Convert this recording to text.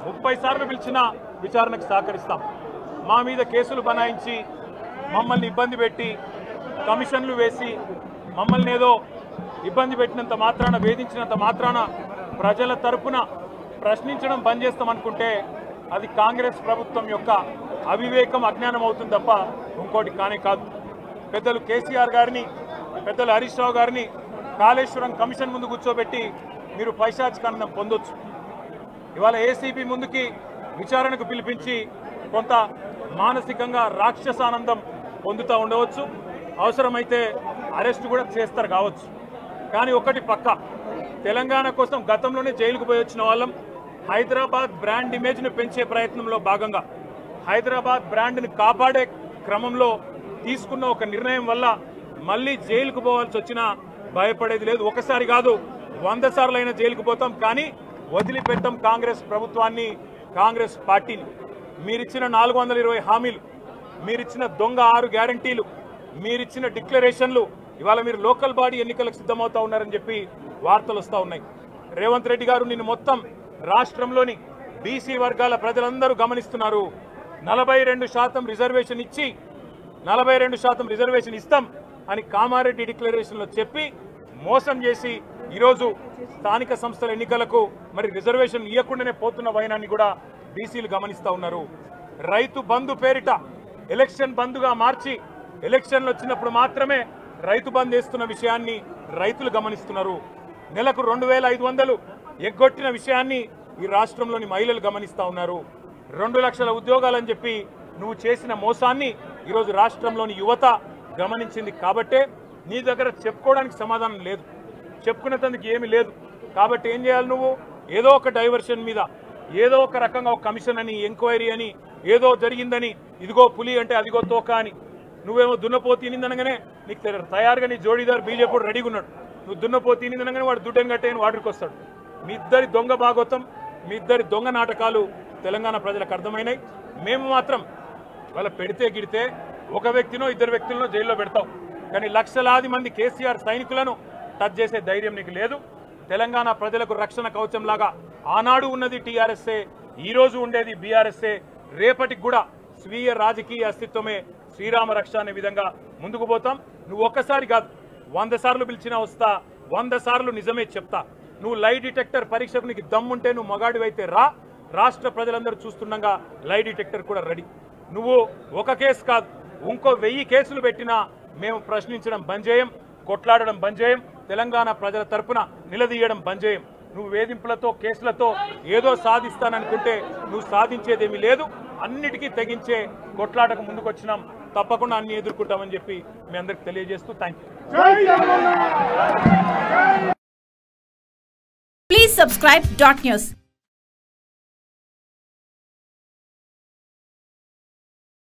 30 సార్లు పిలిచినా విచారణకు సహకరిస్తాం. మా మీద కేసులు బనాయించి మమ్మల్ని ఇబ్బంది పెట్టి కమిషన్లు వేసి మమ్మల్ని ఏదో ఇబ్బంది పెట్టినంత మాత్రాన వేధించినంత మాత్రాన ప్రజల తరపున ప్రశ్నించడం బంద్ చేస్తామనుకుంటే అది కాంగ్రెస్ ప్రభుత్వం యొక్క అవివేకం, అజ్ఞానం అవుతుంది తప్ప ఇంకోటి కానే కాదు. పెద్దలు కేసీఆర్ గారిని, పెద్దలు హరీష్ రావు గారిని కాళేశ్వరం కమిషన్ ముందు కూర్చోబెట్టి మీరు పైశాచికానందం పొందొచ్చు. ఇవాళ ఏసీబీ ముందుకి విచారణకు పిలిపించి కొంత మానసికంగా రాక్షసానందం పొందుతూ ఉండవచ్చు. అవసరమైతే అరెస్ట్ కూడా చేస్తారు కావచ్చు. కానీ ఒకటి పక్క, తెలంగాణ కోసం గతంలోనే జైలుకు పోయి వచ్చిన వాళ్ళం. హైదరాబాద్ బ్రాండ్ ఇమేజ్ను పెంచే ప్రయత్నంలో భాగంగా హైదరాబాద్ బ్రాండ్ని కాపాడే క్రమంలో తీసుకున్న ఒక నిర్ణయం వల్ల మళ్ళీ జైలుకు పోవాల్సి వచ్చినా భయపడేది లేదు. ఒకసారి కాదు 100 సార్లు అయినా జైలుకు పోతాం, కానీ వదిలిపెట్టాం కాంగ్రెస్ ప్రభుత్వాన్ని, కాంగ్రెస్ పార్టీని. మీరిచ్చిన 420 హామీలు, మీరిచ్చిన దొంగ 6 గ్యారంటీలు, మీరిచ్చిన డిక్లరేషన్లు ఇవాళ మీరు లోకల్ బాడీ ఎన్నికలకు సిద్ధమవుతా ఉన్నారని చెప్పి వార్తలు వస్తూ ఉన్నాయి. రేవంత్ రెడ్డి గారు నిన్ను మొత్తం రాష్ట్రంలోని బీసీ వర్గాల ప్రజలందరూ గమనిస్తున్నారు. 42% రిజర్వేషన్ ఇచ్చి 42% రిజర్వేషన్ ఇస్తాం అని కామారెడ్డి డిక్లరేషన్లో చెప్పి మోసం చేసి ఈరోజు స్థానిక సంస్థల ఎన్నికలకు మరి రిజర్వేషన్ ఇవ్వకుండానే పోతున్న వైనాన్ని కూడా బీసీలు గమనిస్తూ ఉన్నారు. రైతు బంధు పేరిట ఎలక్షన్ బంధుగా మార్చి ఎలక్షన్లు వచ్చినప్పుడు మాత్రమే రైతు బంధు వేస్తున్న విషయాన్ని రైతులు గమనిస్తున్నారు. నెలకు 2500 ఎగ్గొట్టిన విషయాన్ని ఈ రాష్ట్రంలోని మహిళలు గమనిస్తూ ఉన్నారు. 2 లక్షల ఉద్యోగాలని చెప్పి నువ్వు చేసిన మోసాన్ని ఈరోజు రాష్ట్రంలోని యువత గమనించింది. కాబట్టే నీ దగ్గర చెప్పుకోవడానికి సమాధానం లేదు, చెప్పుకునేందుకు ఏమీ లేదు. కాబట్టి ఏం చేయాలి, నువ్వు ఏదో ఒక డైవర్షన్ మీద ఏదో ఒక రకంగా ఒక కమిషన్ అని, ఎంక్వైరీ అని, ఏదో జరిగిందని, ఇదిగో పులి అంటే అదిగో తోక అని, నువ్వేమో దున్నపోతు తినిందనగానే నీకు తయారుగా నీ జోడీదారు బీజేపీ రెడీగా ఉన్నాడు. నువ్వు దున్నపోతు తినిందనగానే వాడు దుడ్డని కట్టేయని వాడికి వస్తాడు. మీ ఇద్దరి దొంగ భాగోతం, మీ ఇద్దరి దొంగ నాటకాలు తెలంగాణ ప్రజలకు అర్థమైనాయి. మేము మాత్రం వాళ్ళ పెడితే గిడితే ఒక వ్యక్తినో 2 వ్యక్తులను జైల్లో పెడతాం, కానీ లక్షలాది మంది కేసీఆర్ సైనికులను టచ్ చేసే ధైర్యం నీకు లేదు. తెలంగాణ ప్రజలకు రక్షణ కవచంలాగా ఆనాడు ఉన్నది టీఆర్ఎస్ఏ, ఈరోజు ఉండేది బీఆర్ఎస్ఏ, రేపటికి కూడా స్వీయ రాజకీయ అస్తిత్వమే శ్రీరామ రక్ష అనే విధంగా ముందుకు పోతాం. నువ్వు ఒక్కసారి కాదు 100 సార్లు పిలిచినా వస్తా, 100 సార్లు నిజమే చెప్తా. నువ్వు లై డిటెక్టర్ పరీక్షకు నీకు దమ్ముంటే నువ్వు మగాడివైతే రా, రాష్ట్ర ప్రజలందరూ చూస్తుండగా లై డిటెక్టర్ కూడా రెడీ. నువ్వు ఒక కేసు కాదు ఇంకో 1000 కేసులు పెట్టినా మేము ప్రశ్నించడం బంద్ చేయం, కొట్లాడడం బంద్ చేయం, తెలంగాణ ప్రజల తరపున నిలదీయడం బంద్ చేయం. నువ్వు వేధింపులతో కేసులతో ఏదో సాధిస్తాననుకుంటే నువ్వు సాధించేదేమీ లేదు. అన్నిటికీ తెగించే కొట్లాటకు ముందుకొచ్చినాం, తప్పకుండా అన్ని ఎదుర్కొంటామని చెప్పి మీ అందరికి తెలియజేస్తూ thank you. Please subscribe .news.